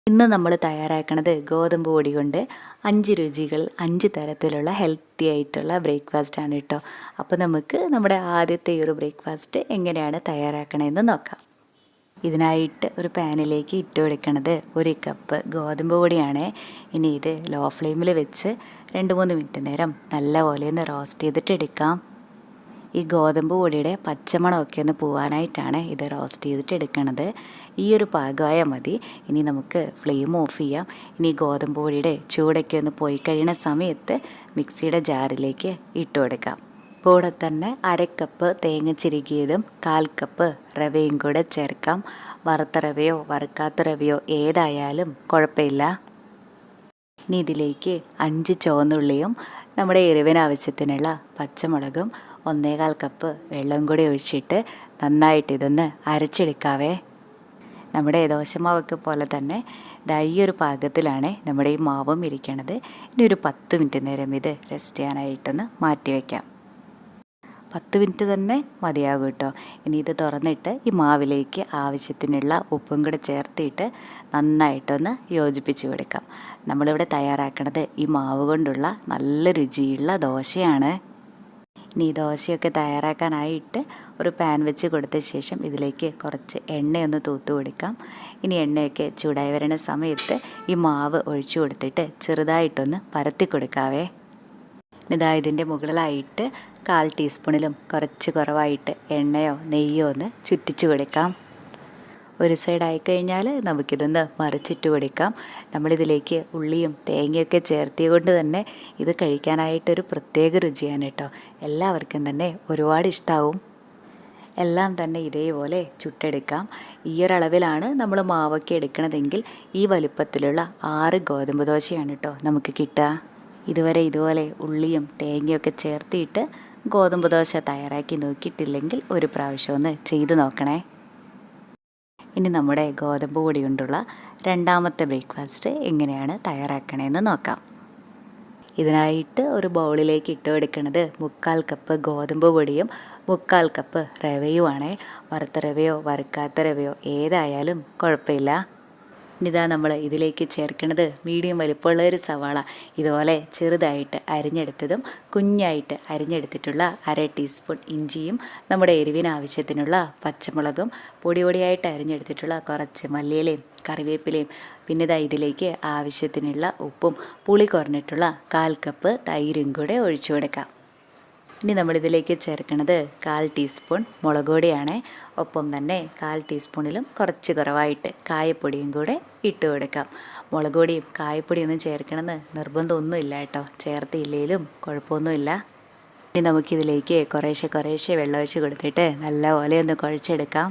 ഇന്ന് നമ്മൾ തയ്യാറാക്കുന്നത് ഗോതമ്പ് പൊടി കൊണ്ട് 5 രുചികൾ 5 തരത്തിലുള്ള ഹെൽത്തി ആയിട്ടുള്ള ബ്രേക്ക്ഫാസ്റ്റ് ആണ് കേട്ടോ. അപ്പോൾ നമുക്ക് നമ്മുടെ ആദ്യത്തെ ഈ ഒരു ബ്രേക്ക്ഫാസ്റ്റ് എങ്ങനെയാണ് തയ്യാറാക്കണമെന്ന് നോക്കാം. ഇതിനായിട്ട് ഒരു പാനിലേക്ക് ഇട്ട് കൊടുക്കുന്നത് 1 കപ്പ് ഗോതമ്പ് പൊടിയാണ്. ഇനി ഇത് ലോ ഫ്ലെയിമിൽ വെച്ച് 2-3 മിനിറ്റ് നേരം നല്ലപോലെ ഒന്ന് റോസ്റ്റ് ചെയ്തിട്ട് എടുക്കാം. ഈ ഗോതമ്പ് പൊടിയുടെ പച്ചമണമൊക്കെ ഒന്ന് പോവാനായിട്ടാണ് ഇത് റോസ്റ്റ് ചെയ്തിട്ട് എടുക്കുന്നത്. ഈ ഒരു പാകമായ മതി. ഇനി നമുക്ക് ഫ്ലെയിം ഓഫ് ചെയ്യാം. ഇനി ഗോതമ്പ് പൊടിയുടെ ചൂടൊക്കെ ഒന്ന് പോയി കഴിയുന്ന സമയത്ത് മിക്സിയുടെ ജാറിലേക്ക് ഇട്ട് കൊടുക്കാം. കൂടെ തന്നെ 1/2 കപ്പ് തേങ്ങ ചിരകിയതും 1/4 കപ്പ് റവയും കൂടെ ചേർക്കാം. വറുത്ത റവയോ വറുക്കാത്ത റവയോ ഏതായാലും കുഴപ്പമില്ല. ഇനി ഇതിലേക്ക് 5 ചുവന്നുള്ളിയും നമ്മുടെ എരിവിന് ആവശ്യത്തിനുള്ള പച്ചമുളകും 1/4 കപ്പ് വെള്ളം കൂടി ഒഴിച്ചിട്ട് നന്നായിട്ട് ഇതൊന്ന് അരച്ചെടുക്കാവേ. നമ്മുടെ ദോശമാവൊക്കെ പോലെ തന്നെ ഈ ഒരു പാകത്തിലാണ് നമ്മുടെ ഈ മാവും ഇരിക്കണത്. ഇനി ഒരു 10 മിനിറ്റ് നേരം ഇത് റെസ്റ്റ് ചെയ്യാനായിട്ടൊന്ന് മാറ്റി വയ്ക്കാം. 10 മിനിറ്റ് തന്നെ മതിയാകും കേട്ടോ. ഇനി ഇത് തുറന്നിട്ട് ഈ മാവിലേക്ക് ആവശ്യത്തിനുള്ള ഉപ്പും കൂടെ ചേർത്തിട്ട് നന്നായിട്ടൊന്ന് യോജിപ്പിച്ച് കൊടുക്കാം. നമ്മളിവിടെ തയ്യാറാക്കുന്നത് ഈ മാവ് കൊണ്ടുള്ള നല്ല രുചിയുള്ള ദോശയാണ്. ഇനി ദോശയൊക്കെ തയ്യാറാക്കാനായിട്ട് ഒരു പാൻ വെച്ച് കൊടുത്ത ശേഷം ഇതിലേക്ക് കുറച്ച് എണ്ണയൊന്ന് തൂത്ത് കൊടുക്കാം. ഇനി എണ്ണയൊക്കെ ചൂടായി വരുന്ന സമയത്ത് ഈ മാവ് ഒഴിച്ചു കൊടുത്തിട്ട് ചെറുതായിട്ടൊന്ന് പരത്തി കൊടുക്കാവേ. ഇതിൻ്റെ മുകളിലായിട്ട് 1/4 ടീസ്പൂണിലും കുറച്ച് കുറവായിട്ട് എണ്ണയോ നെയ്യോ ഒന്ന് ചുറ്റിച്ചു കൊടുക്കാം. ഒരു സൈഡായി കഴിഞ്ഞാൽ നമുക്കിതൊന്ന് മറിച്ചിട്ട് കൊടുക്കാം. നമ്മളിതിലേക്ക് ഉള്ളിയും തേങ്ങയൊക്കെ ചേർത്തിയത് കൊണ്ട് തന്നെ ഇത് കഴിക്കാനായിട്ടൊരു പ്രത്യേക രുചിയാണ് കേട്ടോ. എല്ലാവർക്കും തന്നെ ഒരുപാട് ഇഷ്ടമാവും. എല്ലാം തന്നെ ഇതേപോലെ ചുട്ടെടുക്കാം. ഈ ഒരളവിലാണ് നമ്മൾ മാവൊക്കെ എടുക്കണതെങ്കിൽ ഈ വലുപ്പത്തിലുള്ള 6 ഗോതമ്പ് ദോശയാണ് കേട്ടോ നമുക്ക് കിട്ടുക. ഇതുപോലെ ഉള്ളിയും തേങ്ങയൊക്കെ ചേർത്തിട്ട് ഗോതമ്പ് ദോശ തയ്യാറാക്കി നോക്കിയിട്ടില്ലെങ്കിൽ ഒരു പ്രാവശ്യം ഒന്ന് ചെയ്ത് നോക്കണേ. ഇനി നമ്മുടെ ഗോതമ്പ് പൊടി കൊണ്ടുള്ള രണ്ടാമത്തെ ബ്രേക്ക്ഫാസ്റ്റ് എങ്ങനെയാണ് തയ്യാറാക്കണമെന്ന് നോക്കാം. ഇതിനായിട്ട് ഒരു ബൗളിലേക്ക് ഇട്ട് കൊടുക്കുന്നത് 1/4 കപ്പ് ഗോതമ്പ് പൊടിയും 1/4 കപ്പ് റവയുമാണ്. വറുത്ത റവയോ വറുക്കാത്ത റവയോ ഏതായാലും കുഴപ്പമില്ല. ഇനിതാ നമ്മൾ ഇതിലേക്ക് ചേർക്കുന്നത് മീഡിയം വലിപ്പമുള്ള ഒരു സവാള ഇതുപോലെ ചെറുതായിട്ട് അരിഞ്ഞെടുത്തതും കുഞ്ഞായിട്ട് അരിഞ്ഞെടുത്തിട്ടുള്ള 1/2 ടീസ്പൂൺ ഇഞ്ചിയും നമ്മുടെ എരിവിന് ആവശ്യത്തിനുള്ള പച്ചമുളകും പൊടിയായിട്ട് അരിഞ്ഞെടുത്തിട്ടുള്ള കുറച്ച് മല്ലിയിലയും കറിവേപ്പിലയും പിന്നെ ഇതിലേക്ക് ആവശ്യത്തിനുള്ള ഉപ്പും പുളി കുറഞ്ഞിട്ടുള്ള 1/4 കപ്പ് തൈരും കൂടെ ഒഴിച്ചു കൊടുക്കാം. ഇനി നമ്മളിതിലേക്ക് ചേർക്കുന്നത് 1/4 ടീസ്പൂൺ മുളക് പൊടിയാണ്. ഒപ്പം തന്നെ 1/4 ടീസ്പൂണിലും കുറച്ച് കുറവായിട്ട് കായപ്പൊടിയും കൂടെ ഇട്ട് കൊടുക്കാം. മുളക് പൊടിയും കായപ്പൊടിയൊന്നും ചേർക്കണമെന്ന് നിർബന്ധമൊന്നുമില്ല കേട്ടോ. ചേർത്തില്ലെങ്കിലും കുഴപ്പമൊന്നുമില്ല. ഇനി നമുക്കിതിലേക്ക് കുറേശ്ശെ വെള്ളം ഒഴിച്ച് കൊടുത്തിട്ട് നല്ലപോലെ ഒന്ന് കുഴച്ചെടുക്കാം.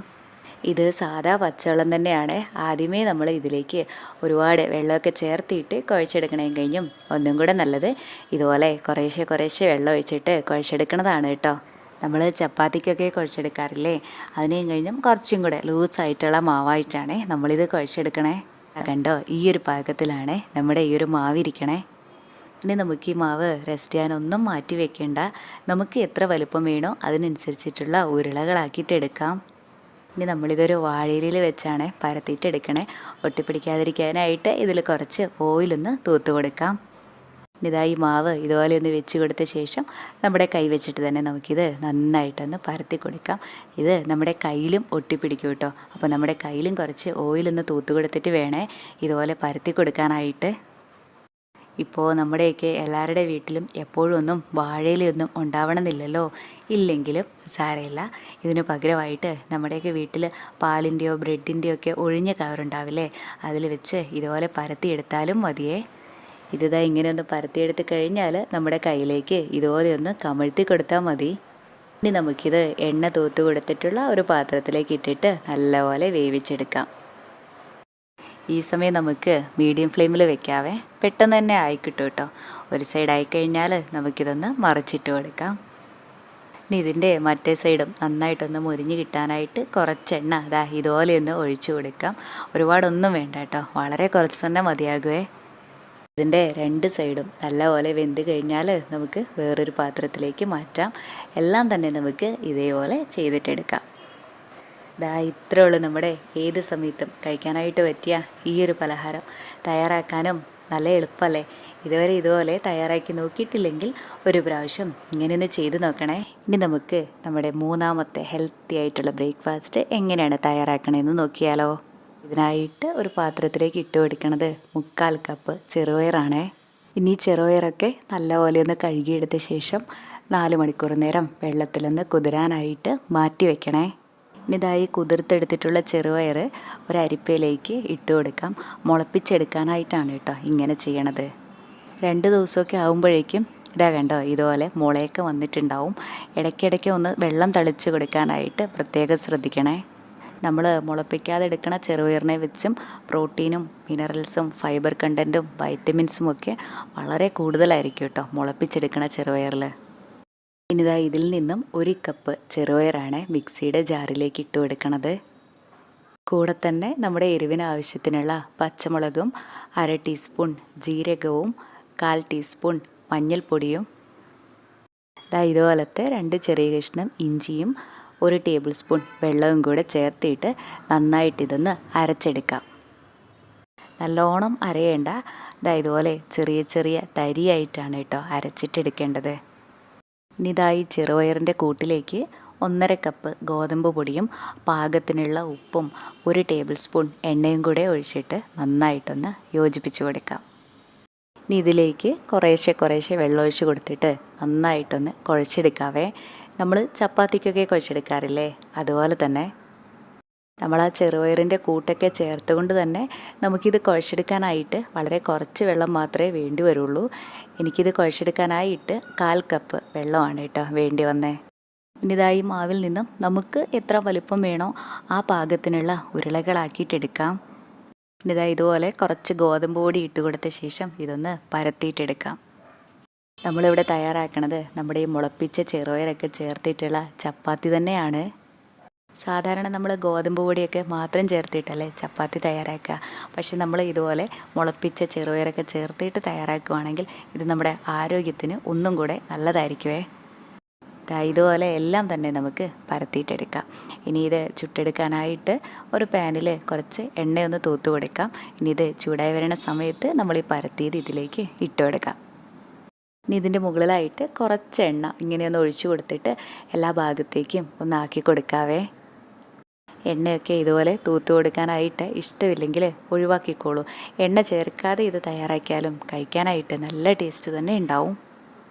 ഇത് സാധാ പച്ചവെള്ളം തന്നെയാണ്. ആദ്യമേ നമ്മൾ ഇതിലേക്ക് ഒരുപാട് വെള്ളമൊക്കെ ചേർത്തിട്ട് കുഴച്ചെടുക്കണേ. കഴിഞ്ഞും ഒന്നും കൂടെ നല്ലത് ഇതുപോലെ കുറേശ്ശെ വെള്ളം ഒഴിച്ചിട്ട് കുഴച്ചെടുക്കണതാണ് കേട്ടോ. നമ്മൾ ചപ്പാത്തിക്കൊക്കെ കുഴച്ചെടുക്കാറില്ലേ, അതിനെയും കഴിഞ്ഞും കുറച്ചും കൂടെ ലൂസായിട്ടുള്ള മാവായിട്ടാണ് നമ്മളിത് കുഴച്ചെടുക്കണേ. കണ്ടോ, ഈ ഒരു പാകത്തിലാണ് നമ്മുടെ ഈ ഒരു മാവിരിക്കണേ. ഇനി നമുക്ക് ഈ മാവ് റെസ്റ്റ് ചെയ്യാനൊന്നും മാറ്റി വെക്കേണ്ട. നമുക്ക് എത്ര വലുപ്പം വേണോ അതിനനുസരിച്ചിട്ടുള്ള ഉരുളകളാക്കിയിട്ട് എടുക്കാം. ഇനി നമ്മളിതൊരു വാഴയിലയിൽ വെച്ചാണ് പരത്തിയിട്ട് എടുക്കണേ. ഒട്ടിപ്പിടിക്കാതിരിക്കാനായിട്ട് ഇതിൽ കുറച്ച് ഓയിലൊന്ന് തൂത്ത് കൊടുക്കാം. ഈ മാവ് ഇതുപോലെ ഒന്ന് വെച്ച് കൊടുത്ത ശേഷം നമ്മുടെ കൈ വെച്ചിട്ട് തന്നെ നമുക്കിത് നന്നായിട്ടൊന്ന് പരത്തി കൊടുക്കാം. ഇത് നമ്മുടെ കയ്യിലും ഒട്ടിപ്പിടിക്കും കേട്ടോ. അപ്പോൾ നമ്മുടെ കയ്യിലും കുറച്ച് ഓയിലൊന്ന് തൂത്ത് കൊടുത്തിട്ട് വേണേ ഇതുപോലെ പരത്തി കൊടുക്കാനായിട്ട്. ഇപ്പോൾ നമ്മുടെയൊക്കെ എല്ലാവരുടെ വീട്ടിലും എപ്പോഴും ഒന്നും വാഴയിലൊന്നും ഉണ്ടാവണമെന്നില്ലല്ലോ. ഇല്ലെങ്കിലും സാരമില്ല. ഇതിന് പകരമായിട്ട് നമ്മുടെയൊക്കെ വീട്ടിൽ പാലിൻ്റെയോ ബ്രെഡിൻ്റെയോ ഒക്കെ ഒഴിഞ്ഞ കവറുണ്ടാവില്ലേ, അതിൽ വെച്ച് ഇതുപോലെ പരത്തിയെടുത്താലും മതിയേ. ഇങ്ങനെ ഒന്ന് പരത്തിയെടുത്ത് കഴിഞ്ഞാൽ നമ്മുടെ കയ്യിലേക്ക് ഇതുപോലെ ഒന്ന് കമഴ്ത്തി കൊടുത്താൽ മതി. ഇനി നമുക്കിത് എണ്ണ തൂത്ത് കൊടുത്തിട്ടുള്ള ഒരു പാത്രത്തിലേക്ക് ഇട്ടിട്ട് നല്ലപോലെ വേവിച്ചെടുക്കാം. ഈ സമയം നമുക്ക് മീഡിയം ഫ്ലെയിമിൽ വെക്കാവേ. പെട്ടെന്ന് തന്നെ ആയിക്കിട്ടും കേട്ടോ. ഒരു സൈഡ് ആയിക്കഴിഞ്ഞാൽ നമുക്കിതൊന്ന് മറിച്ചിട്ട് കൊടുക്കാം. ഇനി ഇതിൻ്റെ മറ്റേ സൈഡും നന്നായിട്ടൊന്ന് മുരിഞ്ഞ് കിട്ടാനായിട്ട് കുറച്ചെണ്ണ ഇതുപോലെ ഒന്ന് ഒഴിച്ചു കൊടുക്കാം. ഒരുപാടൊന്നും വേണ്ട കേട്ടോ, വളരെ കുറച്ച് തന്നെ മതിയാകുമേ. ഇതിൻ്റെ 2 സൈഡും നല്ലപോലെ വെന്ത് കഴിഞ്ഞാൽ നമുക്ക് വേറൊരു പാത്രത്തിലേക്ക് മാറ്റാം. എല്ലാം തന്നെ നമുക്ക് ഇതേപോലെ ചെയ്തിട്ടെടുക്കാം. ദാ ഇത്രേ ഉള്ളൂ നമ്മുടെ ഏത് സമയത്തും കഴിക്കാനായിട്ട് പറ്റിയ ഈ ഒരു പലഹാരം. തയ്യാറാക്കാനും നല്ല എളുപ്പമല്ലേ. ഇതുവരെ ഇതുപോലെ തയ്യാറാക്കി നോക്കിയിട്ടില്ലെങ്കിൽ ഒരു പ്രാവശ്യം ഇങ്ങനെയൊന്ന് ചെയ്ത് നോക്കണേ. ഇനി നമുക്ക് നമ്മുടെ മൂന്നാമത്തെ ഹെൽത്തി ആയിട്ടുള്ള ബ്രേക്ക്ഫാസ്റ്റ് എങ്ങനെയാണ് തയ്യാറാക്കണമെന്ന് നോക്കിയാലോ. ഇതിനായിട്ട് ഒരു പാത്രത്തിലേക്ക് ഇട്ട് കൊടുക്കണത് 3/4 കപ്പ് ചെറുപയറാണേ. ഇനി ചെറുപയറൊക്കെ നല്ലപോലെ ഒന്ന് കഴുകിയെടുത്ത ശേഷം 4 മണിക്കൂർ നേരം വെള്ളത്തിലൊന്ന് കുതിരാനായിട്ട് മാറ്റി വെക്കണേ. ഇനി ഇതായി കുതിർത്തെടുത്തിട്ടുള്ള ചെറുപയർ ഒരു അരിപ്പയിലേക്ക് ഇട്ട് കൊടുക്കാം. മുളപ്പിച്ചെടുക്കാനായിട്ടാണ് കേട്ടോ ഇങ്ങനെ ചെയ്യണത്. 2 ദിവസമൊക്കെ ആകുമ്പോഴേക്കും ഇതാ കണ്ടോ ഇതുപോലെ മുളയൊക്കെ വന്നിട്ടുണ്ടാവും. ഇടയ്ക്കിടയ്ക്ക് ഒന്ന് വെള്ളം തളിച്ച് കൊടുക്കാനായിട്ട് പ്രത്യേകം ശ്രദ്ധിക്കണേ. നമ്മൾ മുളപ്പിക്കാതെ എടുക്കണ ചെറുപയറിനെ വെച്ചും പ്രോട്ടീനും മിനറൽസും ഫൈബർ കണ്ടൻറ്റും വൈറ്റമിൻസും ഒക്കെ വളരെ കൂടുതലായിരിക്കും കേട്ടോ മുളപ്പിച്ചെടുക്കണ ചെറുപയറിൽ. ഇനിതാ ഇതിൽ നിന്നും 1 കപ്പ് ചെറുപയറാണ് മിക്സിയുടെ ജാറിലേക്ക് ഇട്ട് കൊടുക്കണത്. കൂടെ തന്നെ നമ്മുടെ എരിവിന് ആവശ്യത്തിനുള്ള പച്ചമുളകും 1/2 ടീസ്പൂൺ ജീരകവും 1/4 ടീസ്പൂൺ മഞ്ഞൾപ്പൊടിയും ഇതുപോലത്തെ 2 ചെറിയ കഷ്ണം ഇഞ്ചിയും 1 ടേബിൾ സ്പൂൺ വെള്ളവും കൂടെ ചേർത്തിട്ട് നന്നായിട്ട് ഇതൊന്ന് അരച്ചെടുക്കാം. നല്ലോണം അരയേണ്ട, ഇതുപോലെ ചെറിയ ചെറിയ തരിയായിട്ടാണ് കേട്ടോ അരച്ചിട്ടെടുക്കേണ്ടത്. ഇനി ഇതായി ചെറുപയറിൻ്റെ കൂട്ടിലേക്ക് 1/2 കപ്പ് ഗോതമ്പ് പൊടിയും പാകത്തിനുള്ള ഉപ്പും 1 ടേബിൾ സ്പൂൺ എണ്ണയും കൂടെ ഒഴിച്ചിട്ട് നന്നായിട്ടൊന്ന് യോജിപ്പിച്ച് കൊടുക്കാം. ഇനി ഇതിലേക്ക് കുറേശ്ശെ വെള്ളമൊഴിച്ച് കൊടുത്തിട്ട് നന്നായിട്ടൊന്ന് കുഴച്ചെടുക്കാവേ. നമ്മൾ ചപ്പാത്തിക്കൊക്കെ കുഴച്ചെടുക്കാറില്ലേ, അതുപോലെ തന്നെ നമ്മൾ ആ ചെറുപയറിൻ്റെ കൂട്ടൊക്കെ ചേർത്തുകൊണ്ട് തന്നെ നമുക്കിത് കുഴച്ചെടുക്കാനായിട്ട് വളരെ കുറച്ച് വെള്ളം മാത്രമേ വേണ്ടി വരുള്ളൂ. എനിക്കിത് കുഴച്ചെടുക്കാനായിട്ട് 1/4 കപ്പ് വെള്ളമാണ് കേട്ടോ വേണ്ടി വന്നേ. ഇനിതായി മാവിൽ നിന്നും നമുക്ക് എത്ര വലുപ്പം വേണോ ആ പാകത്തിനുള്ള ഉരുളകളാക്കിയിട്ടെടുക്കാം. ഇനിതാ ഇതുപോലെ കുറച്ച് ഗോതമ്പ് പൊടി ഇട്ട് കൊടുത്ത ശേഷം ഇതൊന്ന് പരത്തിയിട്ടെടുക്കാം. നമ്മളിവിടെ തയ്യാറാക്കണത് നമ്മുടെ ഈ മുളപ്പിച്ച ചെറുപയറൊക്കെ ചേർത്തിട്ടുള്ള ചപ്പാത്തി തന്നെയാണ്. സാധാരണ നമ്മൾ ഗോതമ്പ് പൊടിയൊക്കെ മാത്രം ചേർത്തിട്ടല്ലേ ചപ്പാത്തി തയ്യാറാക്കുക. പക്ഷെ നമ്മൾ ഇതുപോലെ മുളപ്പിച്ച ചെറുപയറൊക്കെ ചേർത്തിട്ട് തയ്യാറാക്കുകയാണെങ്കിൽ ഇത് നമ്മുടെ ആരോഗ്യത്തിന് ഒന്നും കൂടെ നല്ലതായിരിക്കുമേ. ഇതുപോലെ എല്ലാം തന്നെ നമുക്ക് പരത്തിയിട്ടെടുക്കാം. ഇനി ഇത് ചുട്ടെടുക്കാനായിട്ട് ഒരു പാനിൽ കുറച്ച് എണ്ണയൊന്ന് തൂത്ത് കൊടുക്കാം. ഇനി ഇത് ചൂടായി വരുന്ന സമയത്ത് നമ്മൾ ഈ പരത്തിയത് ഇതിലേക്ക് ഇട്ട് കൊടുക്കാം. ഇനി ഇതിൻ്റെ മുകളിലായിട്ട് കുറച്ച് എണ്ണ ഇങ്ങനെയൊന്ന് ഒഴിച്ചു കൊടുത്തിട്ട് എല്ലാ ഭാഗത്തേക്കും ഒന്നാക്കി കൊടുക്കാവേ. എണ്ണയൊക്കെ ഇതുപോലെ തൂത്ത് കൊടുക്കാനായിട്ട് ഇഷ്ടമില്ലെങ്കിൽ ഒഴിവാക്കിക്കോളൂ. എണ്ണ ചേർക്കാതെ ഇത് തയ്യാറാക്കിയാലും കഴിക്കാനായിട്ട് നല്ല ടേസ്റ്റ് തന്നെ ഉണ്ടാവും.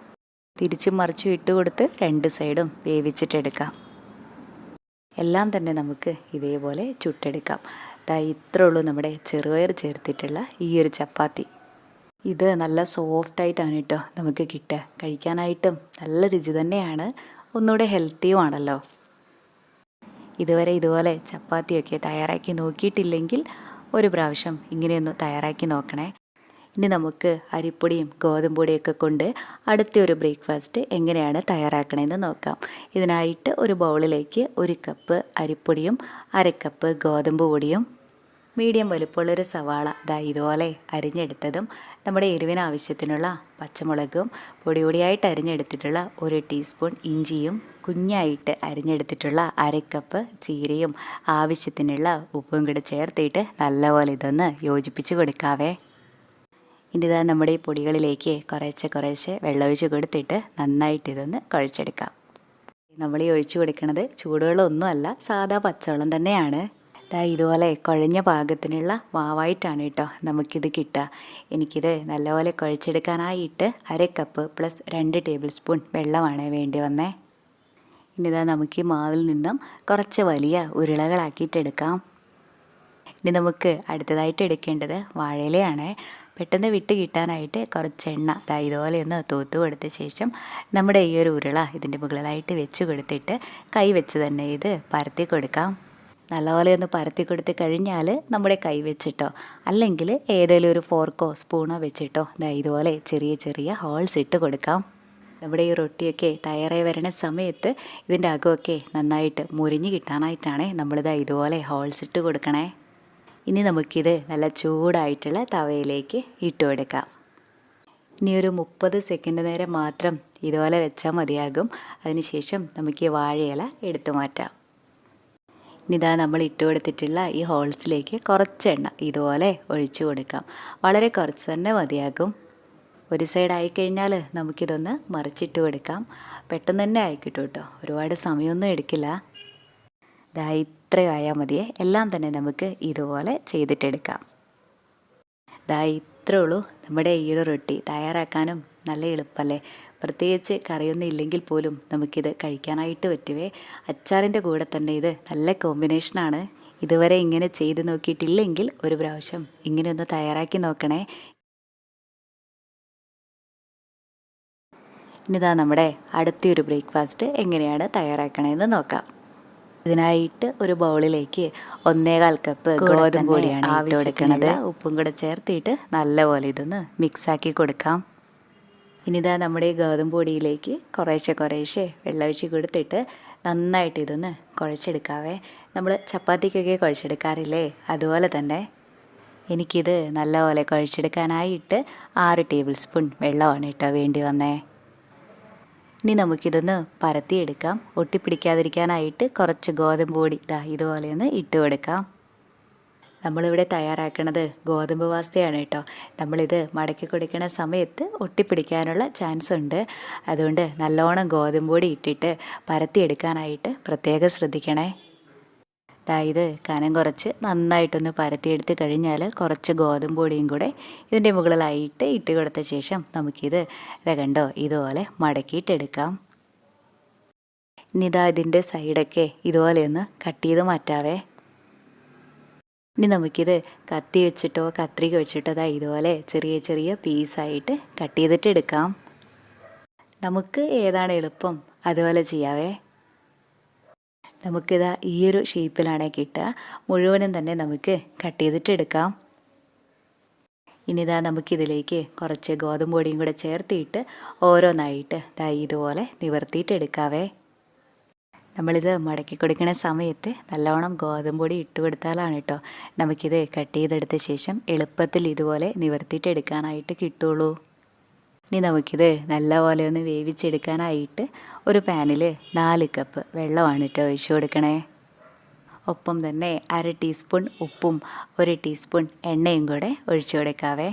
തിരിച്ചും മറിച്ചും ഇട്ട് കൊടുത്ത് 2 സൈഡും വേവിച്ചിട്ടെടുക്കാം. എല്ലാം തന്നെ നമുക്ക് ഇതേപോലെ ചുട്ടെടുക്കാം. ഇത്രേ ഉള്ളൂ നമ്മുടെ ചെറുപയർ ചേർത്തിട്ടുള്ള ഈ ഒരു ചപ്പാത്തി. ഇത് നല്ല സോഫ്റ്റായിട്ടാണ് കേട്ടോ നമുക്ക് കിട്ടുക. കഴിക്കാനായിട്ടും നല്ല രുചി തന്നെയാണ്, ഒന്നുകൂടെ ഹെൽത്തിയുമാണല്ലോ. ഇതുവരെ ഇതുപോലെ ചപ്പാത്തിയൊക്കെ തയ്യാറാക്കി നോക്കിയിട്ടില്ലെങ്കിൽ ഒരു പ്രാവശ്യം ഇങ്ങനെയൊന്ന് തയ്യാറാക്കി നോക്കണേ. ഇനി നമുക്ക് അരിപ്പൊടിയും ഗോതമ്പ് പൊടിയൊക്കെ കൊണ്ട് അടുത്ത ഒരു ബ്രേക്ക്ഫാസ്റ്റ് എങ്ങനെയാണ് തയ്യാറാക്കണമെന്ന് നോക്കാം. ഇതിനായിട്ട് ഒരു ബൗളിലേക്ക് 1 കപ്പ് അരിപ്പൊടിയും 1/2 കപ്പ് ഗോതമ്പ് പൊടിയും മീഡിയം വലുപ്പമുള്ളൊരു സവാള ഇതുപോലെ അരിഞ്ഞെടുത്തതും നമ്മുടെ എരിവിന് ആവശ്യത്തിനുള്ള പച്ചമുളകും പൊടിയായിട്ട് അരിഞ്ഞെടുത്തിട്ടുള്ള 1 ടീസ്പൂൺ ഇഞ്ചിയും കുഞ്ഞായിട്ട് അരിഞ്ഞെടുത്തിട്ടുള്ള 1/2 കപ്പ് ചീരയും ആവശ്യത്തിനുള്ള ഉപ്പും കൂടെ ചേർത്തിട്ട് നല്ലപോലെ ഇതൊന്ന് യോജിപ്പിച്ച് കൊടുക്കാവേ. ഇനി നമ്മുടെ ഈ പൊടികളിലേക്ക് കുറേശ്ശെ വെള്ളമൊഴിച്ച് കൊടുത്തിട്ട് നന്നായിട്ട് ഇതൊന്ന് കുഴച്ചെടുക്കാം. നമ്മൾ ഈ ഒഴിച്ചു കൊടുക്കുന്നത് ചൂടുവെള്ളമൊന്നുമല്ല, സാധാ പച്ചവെള്ളം തന്നെയാണ്. ഇതുപോലെ കുഴഞ്ഞ പാകത്തിനുള്ള മാവായിട്ടാണ് കേട്ടോ നമുക്കിത് കിട്ടുക. എനിക്കിത് നല്ലപോലെ കുഴച്ചെടുക്കാനായിട്ട് 1/2 കപ്പ് പ്ലസ് 2 ടേബിൾ സ്പൂൺ വെള്ളമാണ് വേണ്ടി വന്നേ. ഇനി നമുക്ക് ഈ മാവിൽ നിന്നും കുറച്ച് വലിയ ഉരുളകളാക്കിയിട്ടെടുക്കാം. ഇനി നമുക്ക് അടുത്തതായിട്ട് എടുക്കേണ്ടത് വാഴയിലയാണ്. പെട്ടെന്ന് വിട്ട് കിട്ടാനായിട്ട് കുറച്ച് എണ്ണ ഇതുപോലെ ഒന്ന് തൂത്ത് കൊടുത്ത ശേഷം നമ്മുടെ ഈ ഒരു ഉരുള ഇതിൻ്റെ മുകളിലായിട്ട് വെച്ച് കൊടുത്തിട്ട് കൈ വെച്ച് തന്നെ ഇത് പരത്തി കൊടുക്കാം. നല്ലപോലെ ഒന്ന് പരത്തി കൊടുത്ത് കഴിഞ്ഞാൽ നമ്മുടെ കൈ വെച്ചിട്ടോ അല്ലെങ്കിൽ ഏതെങ്കിലും ഒരു ഫോർക്കോ സ്പൂണോ വെച്ചിട്ടോ ഇതുപോലെ ചെറിയ ഹോൾസ് ഇട്ട് കൊടുക്കാം. നമ്മുടെ ഈ റൊട്ടിയൊക്കെ തയ്യാറായി വരുന്ന സമയത്ത് ഇതിൻ്റെ അകമൊക്കെ നന്നായിട്ട് മുരിഞ്ഞ് കിട്ടാനായിട്ടാണ് നമ്മളിത് ഇതുപോലെ ഹോൾസ് ഇട്ട് കൊടുക്കണേ. ഇനി നമുക്കിത് നല്ല ചൂടായിട്ടുള്ള തവയിലേക്ക് ഇട്ട് കൊടുക്കാം. ഇനി ഒരു 30 സെക്കൻഡ് നേരം മാത്രം ഇതുപോലെ വെച്ചാൽ മതിയാകും. അതിനുശേഷം നമുക്ക് ഈ വാഴയില എടുത്തു മാറ്റാം. ഇതാ നമ്മൾ ഇട്ട് കൊടുത്തിട്ടുള്ള ഈ ഹോൾസിലേക്ക് കുറച്ച് എണ്ണ ഇതുപോലെ ഒഴിച്ചു കൊടുക്കാം. വളരെ കുറച്ച് തന്നെ മതിയാകും. ഒരു സൈഡ് ആയിക്കഴിഞ്ഞാൽ നമുക്കിതൊന്ന് മറിച്ചിട്ട് കൊടുക്കാം. പെട്ടെന്ന് തന്നെ ആയിക്കിട്ടും കേട്ടോ, ഒരുപാട് സമയമൊന്നും എടുക്കില്ല. ഇതാ ഇത്രയും ആയാൽ മതിയേ. എല്ലാം തന്നെ നമുക്ക് ഇതുപോലെ ചെയ്തിട്ടെടുക്കാം. ഇതാ ഇത്രേ ഉള്ളൂ. നമ്മുടെ ഈ ഒരു റൊട്ടി തയ്യാറാക്കാനും നല്ല എളുപ്പമല്ലേ. പ്രത്യേകിച്ച് കറിയൊന്നും ഇല്ലെങ്കിൽ പോലും നമുക്കിത് കഴിക്കാനായിട്ട് പറ്റുവേ. അച്ചാറിൻ്റെ കൂടെ തന്നെ ഇത് നല്ല കോമ്പിനേഷനാണ്. ഇതുവരെ ഇങ്ങനെ ചെയ്ത് നോക്കിയിട്ടില്ലെങ്കിൽ ഒരു പ്രാവശ്യം ഇങ്ങനെ ഒന്ന് തയ്യാറാക്കി നോക്കണേ. ഇനിതാ നമ്മുടെ അടുത്തൊരു ബ്രേക്ക്ഫാസ്റ്റ് എങ്ങനെയാണ് തയ്യാറാക്കണമെന്ന് നോക്കാം. ഇതിനായിട്ട് ഒരു ബൗളിലേക്ക് 1/4 കപ്പ് ഗോതമ്പ് പൊടിയാണ് ഇട്ട് കൊടുക്കുന്നത്. ഉപ്പും കൂടെ ചേർത്തിട്ട് നല്ലപോലെ ഇതൊന്ന് മിക്സാക്കി കൊടുക്കാം. ഇനിതാ നമ്മുടെ ഗോതമ്പ് പൊടിയിലേക്ക് കുറേശ്ശെ വെള്ളമൊഴിച്ച് കൊടുത്തിട്ട് നന്നായിട്ട് ഇതൊന്ന് കുഴച്ചെടുക്കാവേ. നമ്മൾ ചപ്പാത്തിക്കൊക്കെ കുഴച്ചെടുക്കാറില്ലേ, അതുപോലെ തന്നെ എനിക്കിത് നല്ലപോലെ കുഴച്ചെടുക്കാനായിട്ട് 6 ടേബിൾ സ്പൂൺ വെള്ളമാണ് കേട്ടോ വേണ്ടി വന്നേ. ഇനി നമുക്കിതൊന്ന് പരത്തിയെടുക്കാം. ഒട്ടിപ്പിടിക്കാതിരിക്കാനായിട്ട് കുറച്ച് ഗോതമ്പ് പൊടി ഇതുപോലെ ഒന്ന് ഇട്ട് കൊടുക്കാം. നമ്മളിവിടെ തയ്യാറാക്കുന്നത് ഗോതമ്പ് പാസ്തയാണ് കേട്ടോ. നമ്മളിത് മടക്കി കൊടുക്കുന്ന സമയത്ത് ഒട്ടിപ്പിടിക്കാനുള്ള ചാൻസ് ഉണ്ട്. അതുകൊണ്ട് നല്ലോണം ഗോതമ്പ് പൊടി ഇട്ടിട്ട് പരത്തിയെടുക്കാനായിട്ട് പ്രത്യേകം ശ്രദ്ധിക്കണേ. ഇത് കനം കുറച്ച് നന്നായിട്ടൊന്ന് പരത്തിയെടുത്ത് കഴിഞ്ഞാൽ കുറച്ച് ഗോതമ്പ് പൊടിയും കൂടെ ഇതിൻ്റെ മുകളിലായിട്ട് ഇട്ട് കൊടുത്ത ശേഷം നമുക്കിത് കണ്ടോ ഇതുപോലെ മടക്കിയിട്ടെടുക്കാം. ഇനി ഇതിൻ്റെ സൈഡൊക്കെ ഇതുപോലെ ഒന്ന് കട്ട് ചെയ്ത് മാറ്റാവേ. ഇനി നമുക്കിത് കത്തി വെച്ചിട്ടോ കത്രിക വെച്ചിട്ടോ ഇതുപോലെ ചെറിയ പീസായിട്ട് കട്ട് ചെയ്തിട്ട് എടുക്കാം. നമുക്ക് ഏതാണ് എളുപ്പം അതുപോലെ ചെയ്യാവേ. നമുക്കിതാ ഈ ഒരു ഷേപ്പിലാണ് കിട്ടുക. മുഴുവനും തന്നെ നമുക്ക് കട്ട് ചെയ്തിട്ടെടുക്കാം. ഇനിതാ നമുക്കിതിലേക്ക് കുറച്ച് ഗോതമ്പ് പൊടിയും കൂടെ ചേർത്തിട്ട് ഓരോന്നായിട്ട് ഇതുപോലെ നിവർത്തിയിട്ടെടുക്കാവേ. നമ്മളിത് മടക്കി കൊടുക്കുന്ന സമയത്ത് നല്ലോണം ഗോതമ്പ് പൊടി ഇട്ട് കൊടുത്താലാണ് കേട്ടോ നമുക്കിത് കട്ട് ചെയ്തെടുത്ത ശേഷം എളുപ്പത്തിൽ ഇതുപോലെ നിവർത്തിയിട്ടെടുക്കാനായിട്ട് കിട്ടുള്ളൂ. ഇനി നമുക്കിത് നല്ലപോലെ ഒന്ന് വേവിച്ചെടുക്കാനായിട്ട് ഒരു പാനിൽ 4 കപ്പ് വെള്ളമാണ് കേട്ടോ ഒഴിച്ചു കൊടുക്കണേ. ഒപ്പം തന്നെ 1/2 ടീസ്പൂൺ ഉപ്പും 1 ടീസ്പൂൺ എണ്ണയും കൂടെ ഒഴിച്ചു കൊടുക്കാവേ.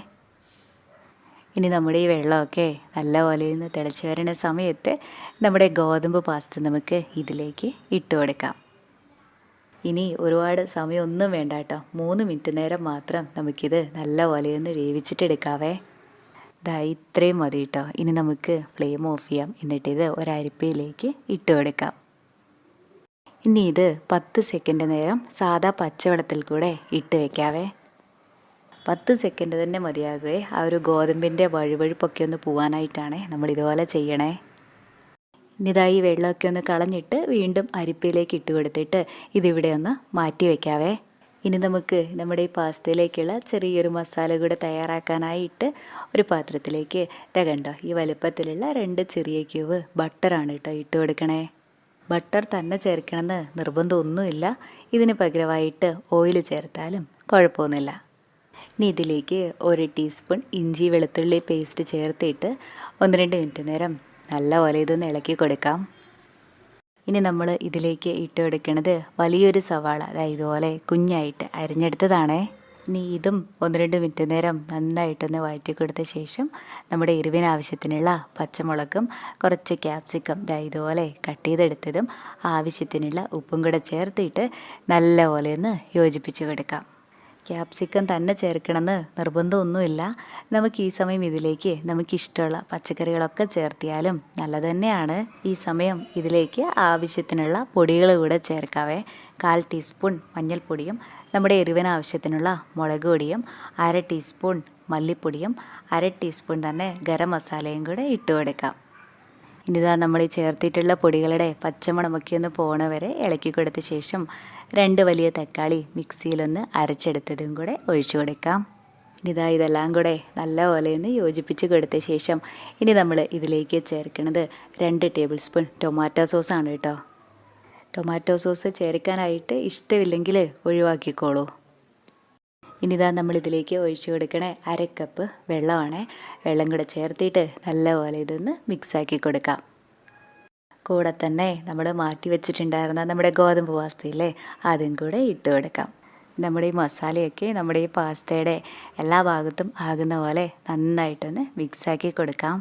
ഇനി നമ്മുടെ ഈ വെള്ളമൊക്കെ നല്ലപോലെ ഒന്ന് തിളച്ച് വരുന്ന സമയത്ത് നമ്മുടെ ഗോതമ്പ് പാസ്ത നമുക്ക് ഇതിലേക്ക് ഇട്ട് കൊടുക്കാം. ഇനി ഒരുപാട് സമയമൊന്നും വേണ്ട കേട്ടോ, 3 മിനിറ്റ് നേരം മാത്രം നമുക്കിത് നല്ലപോലെ ഒന്ന് വേവിച്ചിട്ടെടുക്കാവേ. ഇത്രയും മതി കേട്ടോ. ഇനി നമുക്ക് ഫ്ലെയിം ഓഫ് ചെയ്യാം. എന്നിട്ടിത് ഒരരിപ്പയിലേക്ക് ഇട്ട് കൊടുക്കാം. ഇനി ഇത് 10 സെക്കൻഡ് നേരം സാദാ പച്ചവെള്ളത്തിൽ കൂടെ ഇട്ട് വയ്ക്കാവേ. 10 സെക്കൻഡ് തന്നെ മതിയാകുവേ. ആ ഒരു ഗോതമ്പിൻ്റെ വഴുവഴുപ്പൊക്കെ ഒന്ന് പോകാനായിട്ടാണ് നമ്മളിതുപോലെ ചെയ്യണേ. ഇനി ഈ വെള്ളമൊക്കെ ഒന്ന് കളഞ്ഞിട്ട് വീണ്ടും അരിപ്പയിലേക്ക് ഇട്ട് കൊടുത്തിട്ട് ഇതിവിടെ ഒന്ന് മാറ്റി വയ്ക്കാവേ. ഇനി നമുക്ക് നമ്മുടെ ഈ പാസ്തയിലേക്കുള്ള ചെറിയൊരു മസാല കൂടെ തയ്യാറാക്കാനായിട്ട് ഒരു പാത്രത്തിലേക്ക് കണ്ടോ ഈ വലുപ്പത്തിലുള്ള 2 ചെറിയ ക്യൂബ് ബട്ടറാണ് കേട്ടോ ഇട്ട് കൊടുക്കണേ. ബട്ടർ തന്നെ ചേർക്കണമെന്ന് നിർബന്ധമൊന്നുമില്ല. ഇതിന് പകരമായിട്ട് ഓയിൽ ചേർത്താലും കുഴപ്പമൊന്നുമില്ല. ഇനി ഇതിലേക്ക് 1 ടീസ്പൂൺ ഇഞ്ചി വെളുത്തുള്ളി പേസ്റ്റ് ചേർത്തിട്ട് 1-2 മിനിറ്റ് നേരം നല്ലപോലെ ഇതൊന്ന് ഇളക്കി കൊടുക്കാം. ഇനി നമ്മൾ ഇതിലേക്ക് ഇട്ട് കൊടുക്കുന്നത് വലിയൊരു സവാള ഇതുപോലെ കുഞ്ഞായിട്ട് അരിഞ്ഞെടുത്തതാണേ. ഇനി ഇതും 1-2 മിനിറ്റ് നേരം നന്നായിട്ടൊന്ന് വഴറ്റി കൊടുത്ത ശേഷം നമ്മുടെ എരിവിന് ആവശ്യത്തിനുള്ള പച്ചമുളകും കുറച്ച് ക്യാപ്സിക്കം ഇതുപോലെ കട്ട് ചെയ്തെടുത്തതും ആവശ്യത്തിനുള്ള ഉപ്പും കൂടെ ചേർത്തിട്ട് നല്ലപോലെ ഒന്ന് യോജിപ്പിച്ച് കൊടുക്കാം. ക്യാപ്സിക്കം തന്നെ ചേർക്കണമെന്ന് നിർബന്ധമൊന്നുമില്ല. നമുക്ക് ഈ സമയം ഇതിലേക്ക് നമുക്കിഷ്ടമുള്ള പച്ചക്കറികളൊക്കെ ചേർത്തിയാലും നല്ലത് തന്നെയാണ്. ഈ സമയം ഇതിലേക്ക് ആവശ്യത്തിനുള്ള പൊടികൾ കൂടെ ചേർക്കാവേ. 1/4 ടീസ്പൂൺ മഞ്ഞൾപ്പൊടിയും നമ്മുടെ എരിവിന് ആവശ്യത്തിനുള്ള മുളക് പൊടിയും 1/2 ടീസ്പൂൺ മല്ലിപ്പൊടിയും 1/2 ടീസ്പൂൺ തന്നെ ഗരം മസാലയും കൂടെ ഇട്ട് കൊടുക്കാം. ഇനിതാ നമ്മൾ ഈ ചേർത്തിട്ടുള്ള പൊടികളുടെ പച്ചമണമൊക്കെ ഒന്ന് പോണ വരെ ഇളക്കി കൊടുത്ത ശേഷം 2 വലിയ തക്കാളി മിക്സിയിലൊന്ന് അരച്ചെടുത്തതും കൂടെ ഒഴിച്ചു കൊടുക്കാം. ഇതെല്ലാം കൂടെ നല്ലപോലെ ഒന്ന് യോജിപ്പിച്ച് കൊടുത്ത ശേഷം ഇനി നമ്മൾ ഇതിലേക്ക് ചേർക്കുന്നത് 2 ടേബിൾ സ്പൂൺ ടൊമാറ്റോ സോസാണ് കേട്ടോ. ടൊമാറ്റോ സോസ് ചേർക്കാനായിട്ട് ഇഷ്ടമില്ലെങ്കിൽ ഒഴിവാക്കിക്കോളൂ. നമ്മളിതിലേക്ക് ഒഴിച്ചു കൊടുക്കണേ 1/2 കപ്പ് വെള്ളമാണ്. വെള്ളം കൂടെ ചേർത്തിട്ട് നല്ലപോലെ ഇതൊന്ന് മിക്സാക്കി കൊടുക്കാം. കൂടെ തന്നെ നമ്മൾ മാറ്റി വെച്ചിട്ടുണ്ടായിരുന്ന നമ്മുടെ ഗോതമ്പ് പാസ്തയില്ലേ അതും കൂടെ ഇട്ട് കൊടുക്കാം. നമ്മുടെ ഈ മസാലയൊക്കെ നമ്മുടെ ഈ പാസ്തയുടെ എല്ലാ ഭാഗത്തും ആകുന്ന പോലെ നന്നായിട്ടൊന്ന് മിക്സാക്കി കൊടുക്കാം.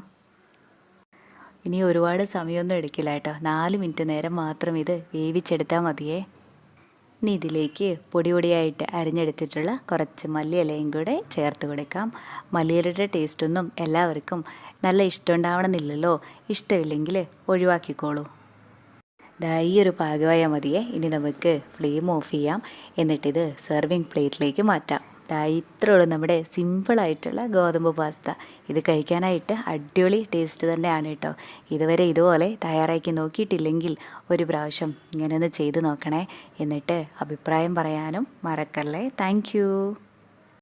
ഇനി ഒരുപാട് സമയമൊന്നും എടുക്കില്ല കേട്ടോ, 4 മിനിറ്റ് നേരം മാത്രം ഇത് വേവിച്ചെടുത്താൽ മതിയേ. ഇനി ഇതിലേക്ക് പൊടി പൊടിയായിട്ട് അരിഞ്ഞെടുത്തിട്ടുള്ള കുറച്ച് മല്ലിയിലയും കൂടെ ചേർത്ത് കൊടുക്കാം. മല്ലിയിലയുടെ ടേസ്റ്റൊന്നും എല്ലാവർക്കും നല്ല ഇഷ്ടമുണ്ടാവണമെന്നില്ലല്ലോ, ഇഷ്ടമില്ലെങ്കിൽ ഒഴിവാക്കിക്കോളൂ. ഈ ഒരു പാകമായാൽ മതിയേ. ഇനി നമുക്ക് ഫ്ലെയിം ഓഫ് ചെയ്യാം, എന്നിട്ടിത് സെർവിങ് പ്ലേറ്റിലേക്ക് മാറ്റാം. ഇത്രയുള്ളൂ നമ്മുടെ സിമ്പിളായിട്ടുള്ള ഗോതമ്പ് പാസ്ത. ഇത് കഴിക്കാനായിട്ട് അടിപൊളി ടേസ്റ്റ് തന്നെയാണ് കേട്ടോ. ഇതുവരെ ഇതുപോലെ തയ്യാറാക്കി നോക്കിയിട്ടില്ലെങ്കിൽ ഒരു പ്രാവശ്യം ഇങ്ങനെ ഒന്ന് ചെയ്ത് നോക്കണേ. എന്നിട്ട് അഭിപ്രായം പറയാനും മറക്കല്ലേ. താങ്ക്